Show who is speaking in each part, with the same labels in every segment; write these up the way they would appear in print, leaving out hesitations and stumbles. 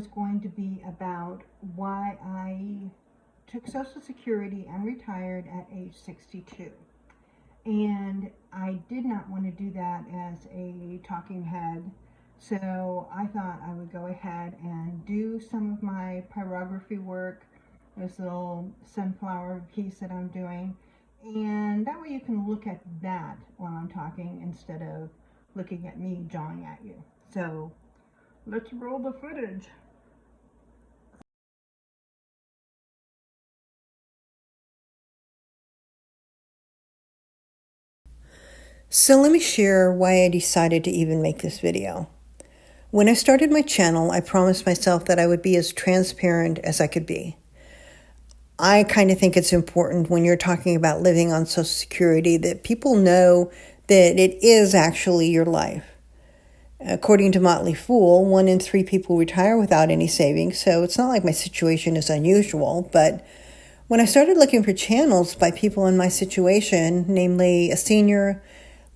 Speaker 1: was going to be about why I took Social Security and retired at age 62. And I did not want to do that as a talking head. So I thought I would go ahead and do some of my pyrography work, this little sunflower piece that I'm doing. And that way you can look at that while I'm talking instead of looking at me jawing at you. So let's roll the footage.
Speaker 2: So let me share why I decided to even make this video. When I started my channel, I promised myself that I would be as transparent as I could be. I kind of think it's important when you're talking about living on Social Security that people know that it is actually your life. According to Motley Fool, 1 in 3 people retire without any savings, so it's not like my situation is unusual. But when I started looking for channels by people in my situation, namely a senior,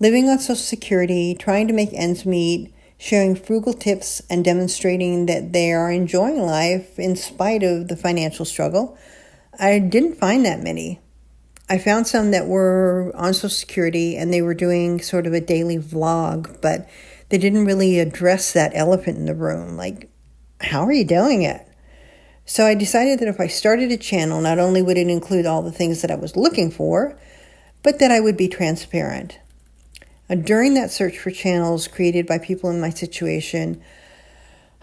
Speaker 2: living on Social Security, trying to make ends meet, sharing frugal tips, and demonstrating that they are enjoying life in spite of the financial struggle, I didn't find that many. I found some that were on Social Security and they were doing sort of a daily vlog, but they didn't really address that elephant in the room, like, how are you doing it? So I decided that if I started a channel, not only would it include all the things that I was looking for, but that I would be transparent. During that search for channels created by people in my situation,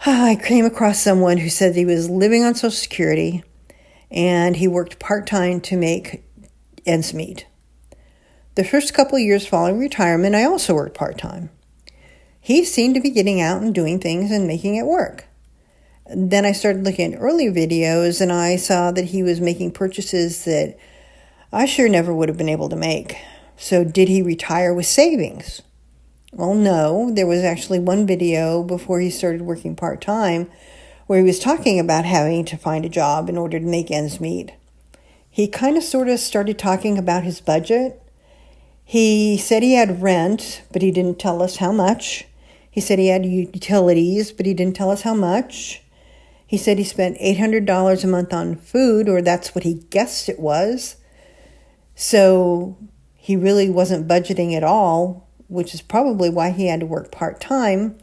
Speaker 2: I came across someone who said he was living on Social Security and he worked part-time to make ends meet. The first couple of years following retirement, I also worked part-time. He seemed to be getting out and doing things and making it work. Then I started looking at earlier videos and I saw that he was making purchases that I sure never would have been able to make. So did he retire with savings? Well, no. There was actually one video before he started working part-time where he was talking about having to find a job in order to make ends meet. He kind of sort of started talking about his budget. He said he had rent, but he didn't tell us how much. He said he had utilities, but he didn't tell us how much. He said he spent $800 a month on food, or that's what he guessed it was. So he really wasn't budgeting at all, which is probably why he had to work part-time.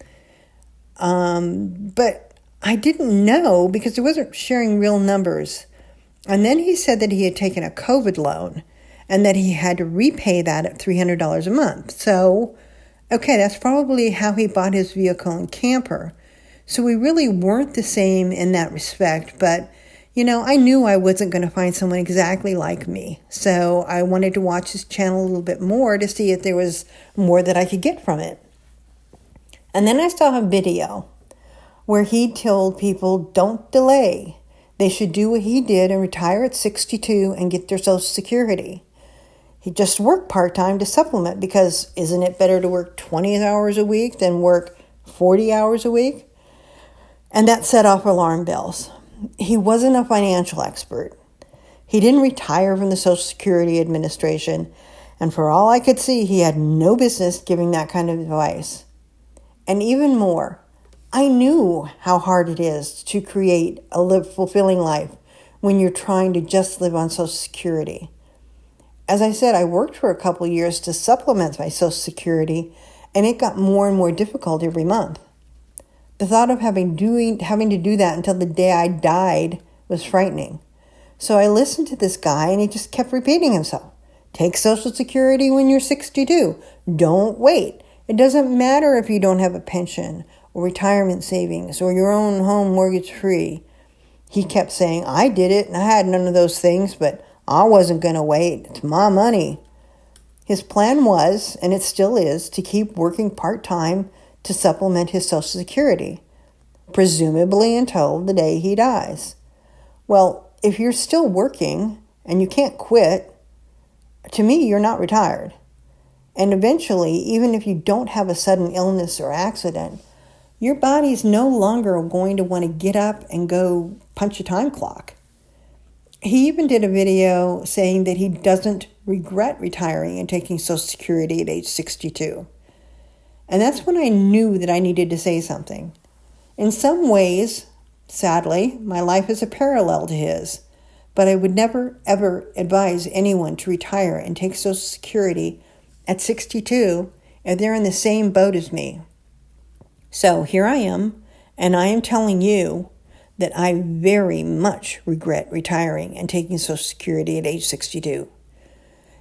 Speaker 2: But I didn't know because he wasn't sharing real numbers. And then he said that he had taken a COVID loan and that he had to repay that at $300 a month. So, okay, that's probably how he bought his vehicle and camper. So we really weren't the same in that respect, but I knew I wasn't going to find someone exactly like me. So I wanted to watch his channel a little bit more to see if there was more that I could get from it. And then I saw a video where he told people don't delay. They should do what he did and retire at 62 and get their Social Security. He just worked part-time to supplement because isn't it better to work 20 hours a week than work 40 hours a week? And that set off alarm bells. He wasn't a financial expert. He didn't retire from the Social Security Administration, and for all I could see, he had no business giving that kind of advice. And even more, I knew how hard it is to create a fulfilling life when you're trying to just live on Social Security. As I said, I worked for a couple of years to supplement my Social Security, and it got more and more difficult every month. The thought of having to do that until the day I died was frightening. So I listened to this guy and he just kept repeating himself. Take Social Security when you're 62. Don't wait. It doesn't matter if you don't have a pension or retirement savings or your own home mortgage free. He kept saying, I did it and I had none of those things, but I wasn't going to wait. It's my money. His plan was, and it still is, to keep working part-time to supplement his Social Security, presumably until the day he dies. Well, if you're still working and you can't quit, to me, you're not retired. And eventually, even if you don't have a sudden illness or accident, your body's no longer going to want to get up and go punch a time clock. He even did a video saying that he doesn't regret retiring and taking Social Security at age 62. And that's when I knew that I needed to say something. In some ways, Sadly, my life is a parallel to his, but I would never, ever advise anyone to retire and take Social Security at 62 if they're in the same boat as me. So here I am, and I am telling you that I very much regret retiring and taking Social Security at age 62.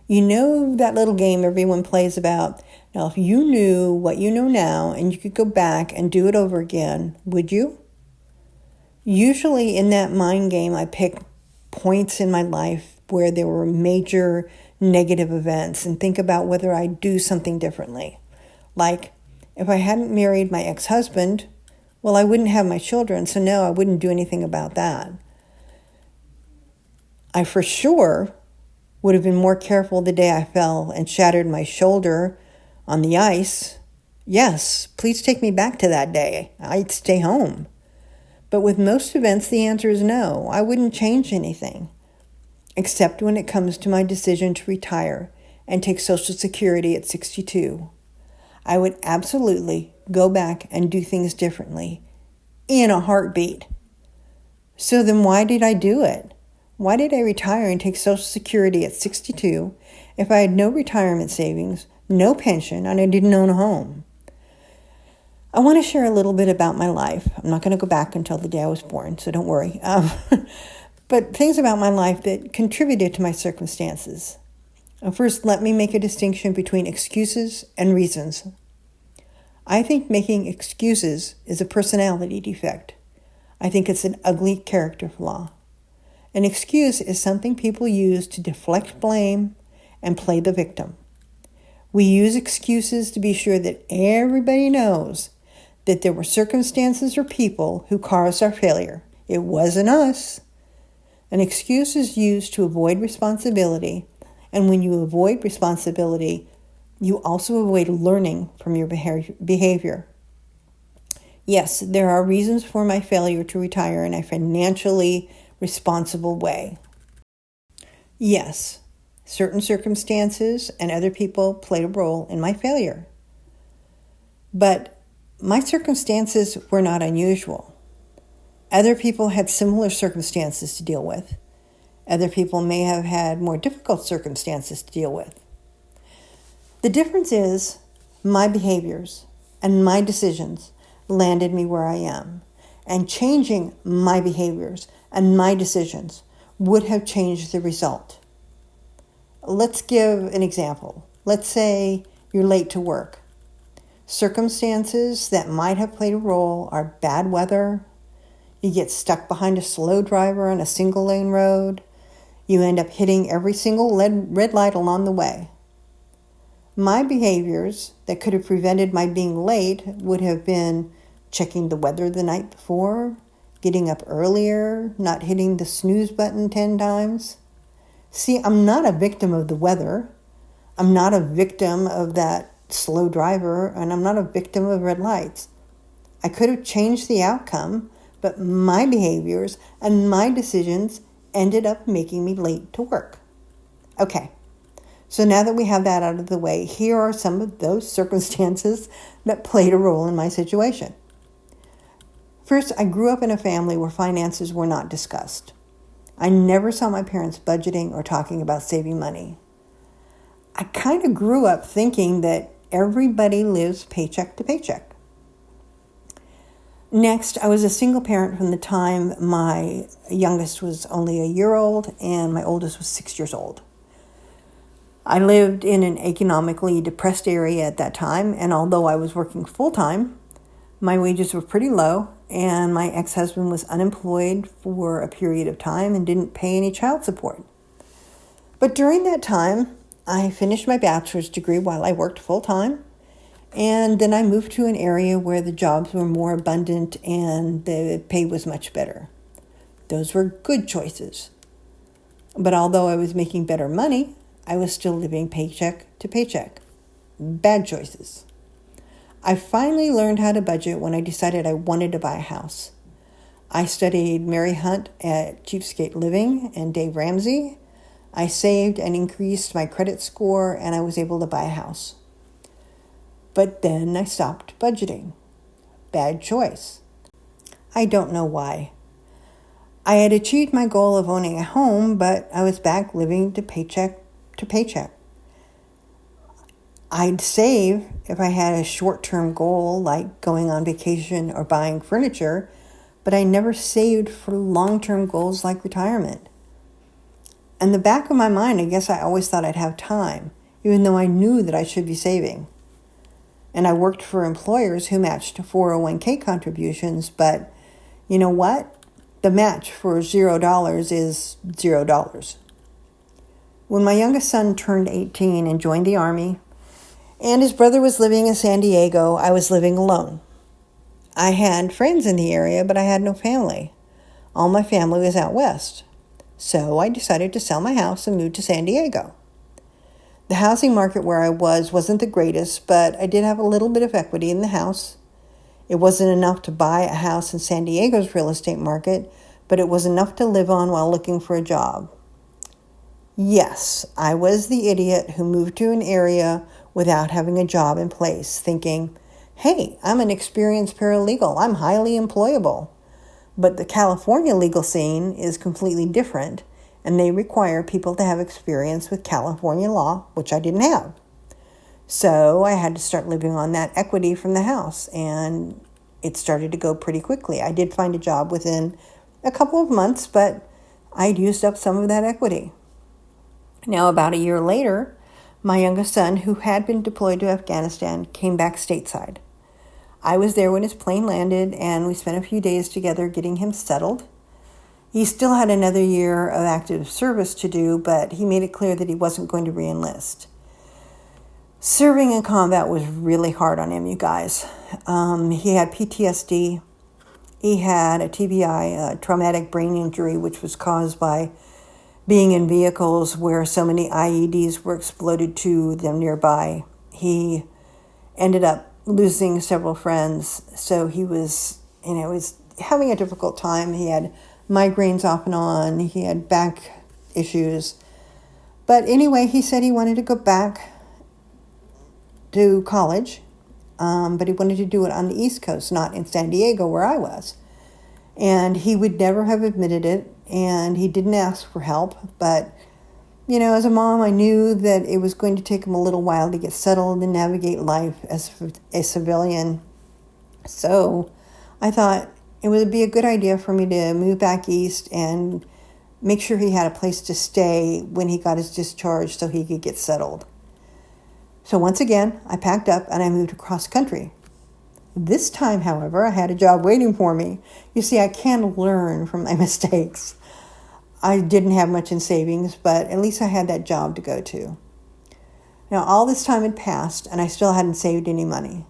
Speaker 2: You know that little game everyone plays about, now if you knew what you know now and you could go back and do it over again, would you? Usually in that mind game, I pick points in my life where there were major negative events and think about whether I'd do something differently. Like, if I hadn't married my ex-husband, well, I wouldn't have my children, so no, I wouldn't do anything about that. I for sure would have been more careful the day I fell and shattered my shoulder on the ice. Yes, please take me back to that day. I'd stay home. But with most events, the answer is no. I wouldn't change anything, except when it comes to my decision to retire and take Social Security at 62. I would absolutely go back and do things differently in a heartbeat. So then why did I do it? Why did I retire and take Social Security at 62 if I had no retirement savings, no pension, and I didn't own a home? I want to share a little bit about my life. I'm not going to go back until the day I was born, so don't worry. But things about my life that contributed to my circumstances. First, let me make a distinction between excuses and reasons. I think making excuses is a personality defect. I think it's an ugly character flaw. An excuse is something people use to deflect blame and play the victim. We use excuses to be sure that everybody knows that there were circumstances or people who caused our failure. It wasn't us. An excuse is used to avoid responsibility, and when you avoid responsibility, you also avoid learning from your behavior. Yes, there are reasons for my failure to retire in a financially responsible way. Yes, certain circumstances and other people played a role in my failure. But my circumstances were not unusual. Other people had similar circumstances to deal with. Other people may have had more difficult circumstances to deal with. The difference is my behaviors and my decisions landed me where I am, and changing my behaviors and my decisions would have changed the result. Let's give an example. Let's say you're late to work. Circumstances that might have played a role are bad weather, you get stuck behind a slow driver on a single lane road, you end up hitting every single red light along the way. My behaviors that could have prevented my being late would have been checking the weather the night before, getting up earlier, not hitting the snooze button 10 times. See, I'm not a victim of the weather. I'm not a victim of that slow driver, and I'm not a victim of red lights. I could have changed the outcome, but my behaviors and my decisions ended up making me late to work. Okay, so now that we have that out of the way, here are some of those circumstances that played a role in my situation. First, I grew up in a family where finances were not discussed. I never saw my parents budgeting or talking about saving money. I kind of grew up thinking that everybody lives paycheck to paycheck. Next, I was a single parent from the time my youngest was only a year old and my oldest was 6 years old. I lived in an economically depressed area at that time, and although I was working full-time, my wages were pretty low, and my ex-husband was unemployed for a period of time and didn't pay any child support. But during that time, I finished my bachelor's degree while I worked full-time, and then I moved to an area where the jobs were more abundant and the pay was much better. Those were good choices. But although I was making better money, I was still living paycheck to paycheck. Bad choices. I finally learned how to budget when I decided I wanted to buy a house. I studied Mary Hunt at Cheapskate Living and Dave Ramsey. I saved and increased my credit score, and I was able to buy a house. But then I stopped budgeting. Bad choice. I don't know why. I had achieved my goal of owning a home, but I was back living to paycheck to paycheck. I'd save if I had a short-term goal like going on vacation or buying furniture, but I never saved for long-term goals like retirement. In the back of my mind, I guess I always thought I'd have time, even though I knew that I should be saving. And I worked for employers who matched 401k contributions, but you know what? The match for $0 is $0. When my youngest son turned 18 and joined the Army, and his brother was living in San Diego, I was living alone. I had friends in the area, but I had no family. All my family was out west. So I decided to sell my house and move to San Diego. The housing market where I wasn't the greatest, but I did have a little bit of equity in the house. It wasn't enough to buy a house in San Diego's real estate market, but it was enough to live on while looking for a job. Yes, I was the idiot who moved to an area without having a job in place, thinking, hey, I'm an experienced paralegal. I'm highly employable. But the California legal scene is completely different, and they require people to have experience with California law, which I didn't have. So I had to start living on that equity from the house, and it started to go pretty quickly. I did find a job within a couple of months, but I'd used up some of that equity. Now, about a year later, my youngest son, who had been deployed to Afghanistan, came back stateside. I was there when his plane landed, and we spent a few days together getting him settled. He still had another year of active service to do, but he made it clear that he wasn't going to re-enlist. Serving in combat was really hard on him, you guys. He had PTSD. He had a TBI, a traumatic brain injury, which was caused by being in vehicles where so many IEDs were exploded to them nearby. He ended up losing several friends, so he was having a difficult time. He had migraines off and on. He had back issues. But anyway, he said he wanted to go back to college, but he wanted to do it on the East Coast, not in San Diego where I was. And he would never have admitted it, and he didn't ask for help. But, as a mom, I knew that it was going to take him a little while to get settled and navigate life as a civilian. So I thought it would be a good idea for me to move back east and make sure he had a place to stay when he got his discharge so he could get settled. So once again, I packed up and I moved across country. This time, however, I had a job waiting for me. You see, I can learn from my mistakes. I didn't have much in savings, but at least I had that job to go to. Now, all this time had passed, and I still hadn't saved any money.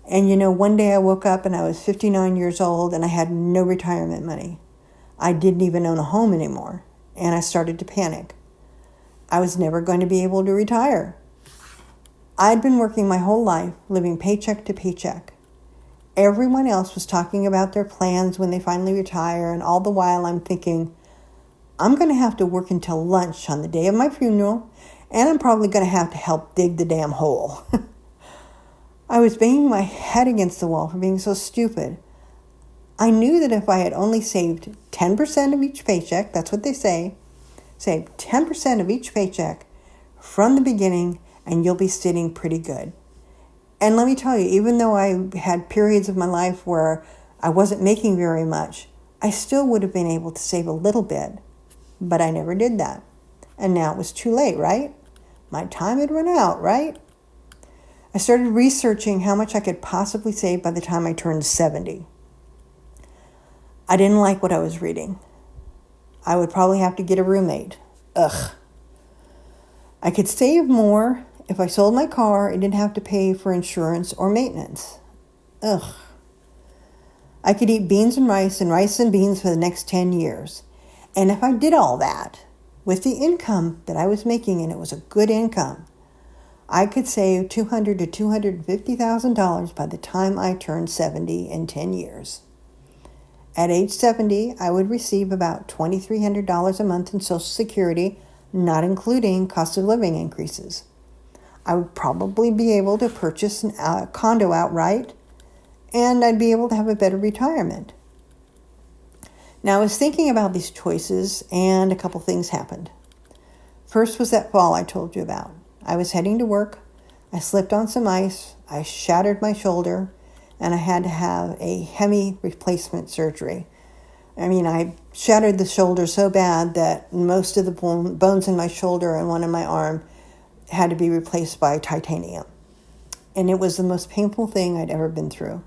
Speaker 2: And one day I woke up and I was 59 years old, and I had no retirement money. I didn't even own a home anymore, and I started to panic. I was never going to be able to retire. I'd been working my whole life, living paycheck to paycheck. Everyone else was talking about their plans when they finally retire, and all the while I'm thinking, I'm going to have to work until lunch on the day of my funeral, and I'm probably going to have to help dig the damn hole. I was banging my head against the wall for being so stupid. I knew that if I had only saved 10% of each paycheck, that's what they say, save 10% of each paycheck from the beginning, and you'll be sitting pretty good. And let me tell you, even though I had periods of my life where I wasn't making very much, I still would have been able to save a little bit. But I never did that. And now it was too late, right? My time had run out, right? I started researching how much I could possibly save by the time I turned 70. I didn't like what I was reading. I would probably have to get a roommate. Ugh. I could save more if I sold my car and didn't have to pay for insurance or maintenance. Ugh. I could eat beans and rice and beans for the next 10 years. And if I did all that with the income that I was making, and it was a good income, I could save $200,000 to $250,000 by the time I turned 70 in 10 years. At age 70, I would receive about $2,300 a month in Social Security, not including cost of living increases. I would probably be able to purchase a condo outright, and I'd be able to have a better retirement. Now, I was thinking about these choices, and a couple things happened. First was that fall I told you about. I was heading to work. I slipped on some ice. I shattered my shoulder, and I had to have a hemi replacement surgery. I mean, I shattered the shoulder so bad that most of the bones in my shoulder and one in my arm had to be replaced by titanium. And it was the most painful thing I'd ever been through.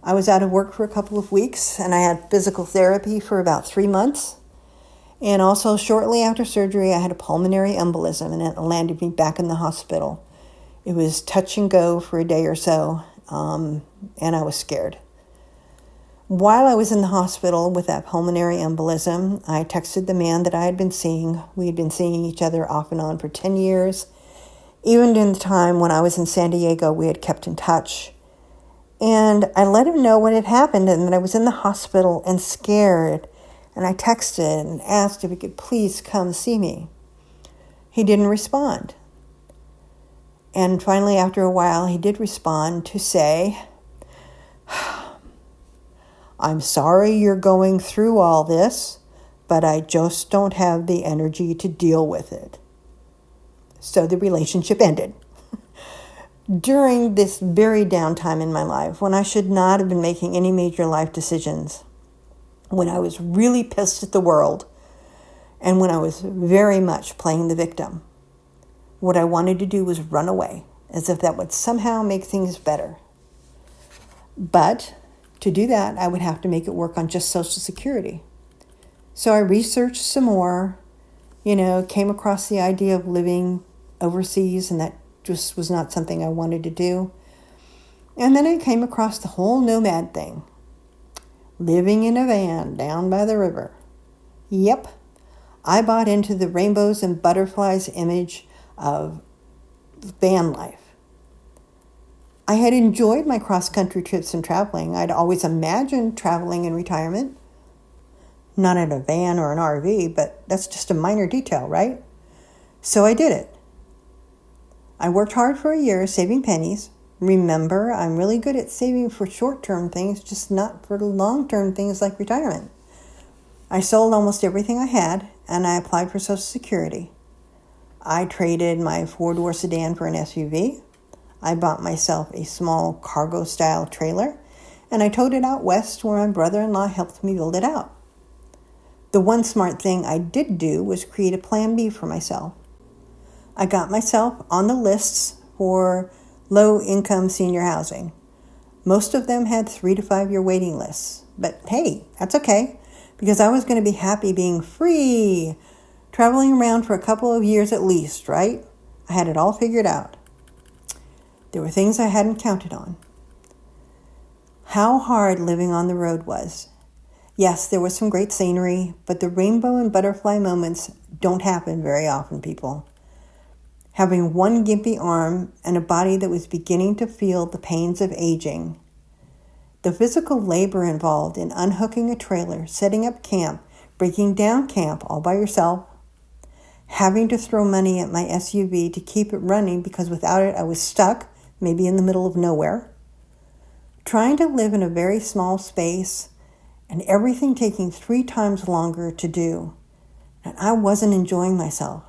Speaker 2: I was out of work for a couple of weeks, and I had physical therapy for about 3 months. And also, shortly after surgery, I had a pulmonary embolism, and it landed me back in the hospital. It was touch and go for a day or so, and I was scared. While I was in the hospital with that pulmonary embolism, I texted the man that I had been seeing. We had been seeing each other off and on for 10 years. Even in the time when I was in San Diego, we had kept in touch. And I let him know what had happened and that I was in the hospital and scared. And I texted and asked if he could please come see me. He didn't respond. And finally, after a while, he did respond to say, "I'm sorry you're going through all this, but I just don't have the energy to deal with it." So the relationship ended. During this very downtime in my life, when I should not have been making any major life decisions, when I was really pissed at the world, and when I was very much playing the victim, what I wanted to do was run away, as if that would somehow make things better. But to do that, I would have to make it work on just Social Security. So I researched some more, came across the idea of living overseas, and that just was not something I wanted to do. And then I came across the whole nomad thing. Living in a van down by the river. Yep, I bought into the rainbows and butterflies image of van life. I had enjoyed my cross-country trips and traveling. I'd always imagined traveling in retirement. Not in a van or an RV, but that's just a minor detail, right? So I did it. I worked hard for a year saving pennies. Remember, I'm really good at saving for short-term things, just not for long-term things like retirement. I sold almost everything I had, and I applied for Social Security. I traded my four-door sedan for an SUV. I bought myself a small cargo-style trailer, and I towed it out west where my brother-in-law helped me build it out. The one smart thing I did do was create a plan B for myself. I got myself on the lists for low-income senior housing. Most of them had 3 to 5 year waiting lists. But hey, that's okay, because I was going to be happy being free, traveling around for a couple of years at least, right? I had it all figured out. There were things I hadn't counted on. How hard living on the road was. Yes, there was some great scenery, but the rainbow and butterfly moments don't happen very often, people. Having one gimpy arm and a body that was beginning to feel the pains of aging. The physical labor involved in unhooking a trailer, setting up camp, breaking down camp all by yourself, having to throw money at my SUV to keep it running because without it I was stuck, maybe in the middle of nowhere, trying to live in a very small space and everything taking 3 times longer to do, and I wasn't enjoying myself.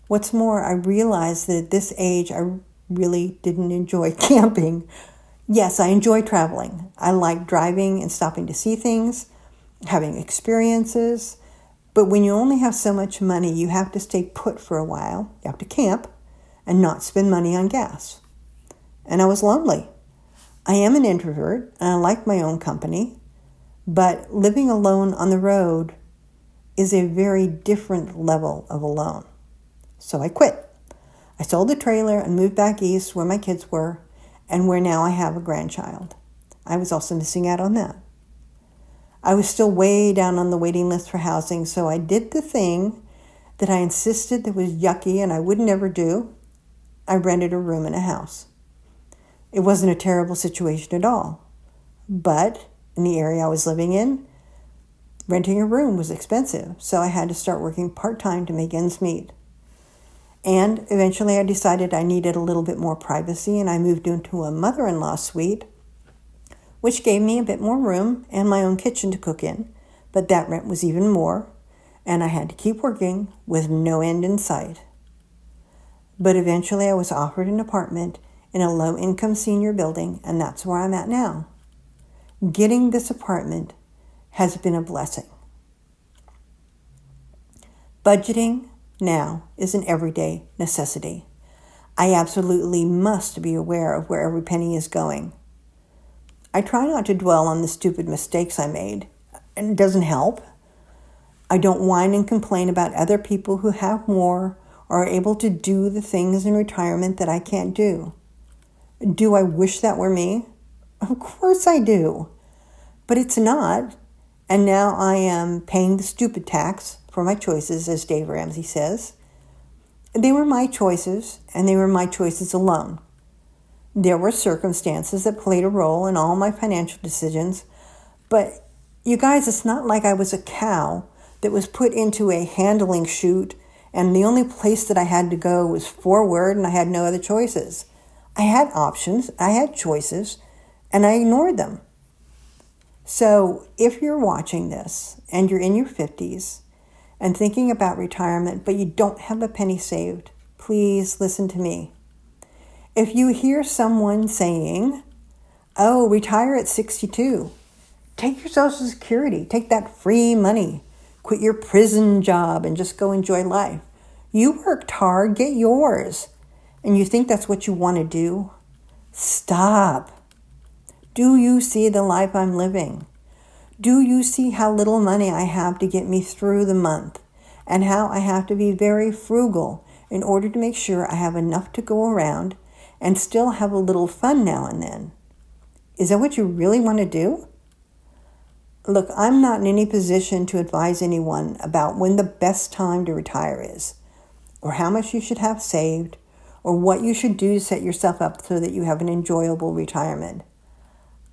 Speaker 2: What's more, I realized that at this age, I really didn't enjoy camping. Yes, I enjoy traveling. I like driving and stopping to see things, having experiences. But when you only have so much money, you have to stay put for a while. You have to camp and not spend money on gas. And I was lonely. I am an introvert, and I like my own company. But living alone on the road is a very different level of alone. So I quit. I sold the trailer and moved back east where my kids were and where now I have a grandchild. I was also missing out on that. I was still way down on the waiting list for housing, so I did the thing that I insisted that was yucky and I would never do. I rented a room in a house. It wasn't a terrible situation at all. But in the area I was living in, renting a room was expensive, so I had to start working part-time to make ends meet. And eventually I decided I needed a little bit more privacy, and I moved into a mother-in-law suite which gave me a bit more room and my own kitchen to cook in, but that rent was even more, and I had to keep working with no end in sight. But eventually I was offered an apartment in a low-income senior building, and that's where I'm at now. Getting this apartment has been a blessing. Budgeting now is an everyday necessity. I absolutely must be aware of where every penny is going. I try not to dwell on the stupid mistakes I made, and it doesn't help. I don't whine and complain about other people who have more or are able to do the things in retirement that I can't do. Do I wish that were me? Of course I do. But it's not. And now I am paying the stupid tax for my choices, as Dave Ramsey says. They were my choices, and they were my choices alone. There were circumstances that played a role in all my financial decisions, but you guys, it's not like I was a cow that was put into a handling chute and the only place that I had to go was forward and I had no other choices. I had options, I had choices, and I ignored them. So if you're watching this and you're in your 50s and thinking about retirement, but you don't have a penny saved, please listen to me. If you hear someone saying, oh, retire at 62, take your Social Security, take that free money, quit your prison job and just go enjoy life. You worked hard, get yours. And you think that's what you want to do? Stop. Do you see the life I'm living? Do you see how little money I have to get me through the month and how I have to be very frugal in order to make sure I have enough to go around and still have a little fun now and then? Is that what you really want to do? Look, I'm not in any position to advise anyone about when the best time to retire is, or how much you should have saved, or what you should do to set yourself up so that you have an enjoyable retirement.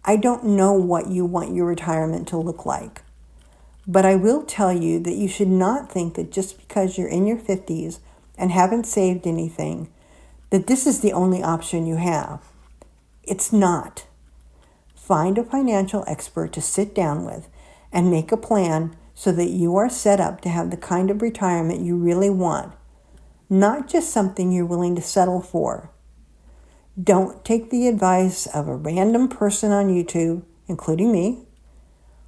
Speaker 2: I don't know what you want your retirement to look like, but I will tell you that you should not think that just because you're in your 50s and haven't saved anything, that this is the only option you have. It's not. Find a financial expert to sit down with and make a plan so that you are set up to have the kind of retirement you really want, not just something you're willing to settle for. Don't take the advice of a random person on YouTube, including me,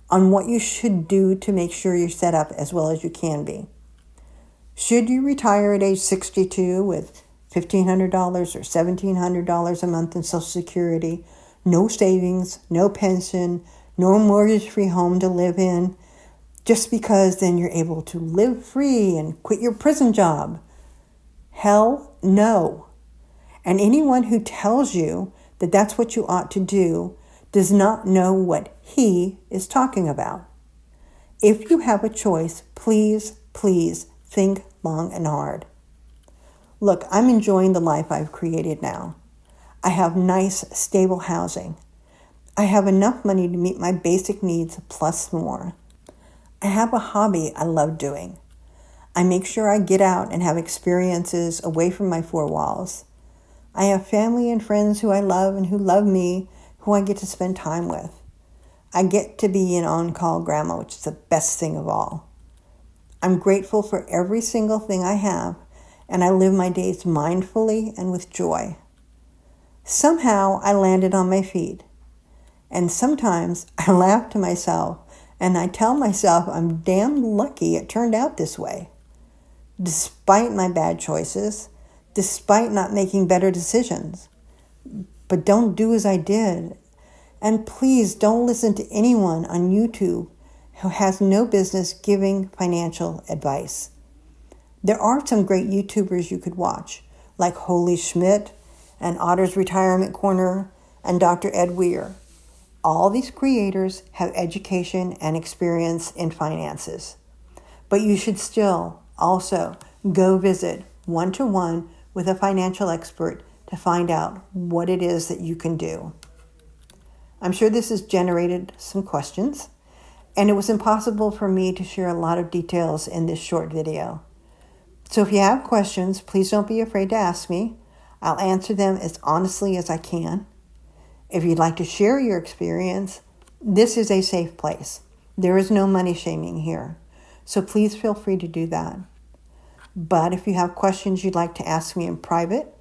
Speaker 2: on what you should do to make sure you're set up as well as you can be. Should you retire at age 62 with $1,500 or $1,700 a month in Social Security, no savings, no pension, no mortgage-free home to live in, just because then you're able to live free and quit your prison job? Hell no. And anyone who tells you that that's what you ought to do does not know what he is talking about. If you have a choice, please, please think long and hard. Look, I'm enjoying the life I've created now. I have nice, stable housing. I have enough money to meet my basic needs plus more. I have a hobby I love doing. I make sure I get out and have experiences away from my four walls. I have family and friends who I love and who love me, who I get to spend time with. I get to be an on-call grandma, which is the best thing of all. I'm grateful for every single thing I have, and I live my days mindfully and with joy. Somehow I landed on my feet, and sometimes I laugh to myself and I tell myself I'm damn lucky it turned out this way. Despite my bad choices, despite not making better decisions. But don't do as I did. And please don't listen to anyone on YouTube who has no business giving financial advice. There are some great YouTubers you could watch, like Holy Schmidt and Otter's Retirement Corner and Dr. Ed Weir. All these creators have education and experience in finances. But you should still also go visit one-to-one with a financial expert to find out what it is that you can do. I'm sure this has generated some questions, and it was impossible for me to share a lot of details in this short video. So if you have questions, please don't be afraid to ask me. I'll answer them as honestly as I can. If you'd like to share your experience, this is a safe place. There is no money shaming here. So please feel free to do that. But if you have questions you'd like to ask me in private,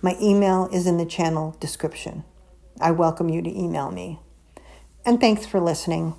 Speaker 2: my email is in the channel description. I welcome you to email me. And thanks for listening.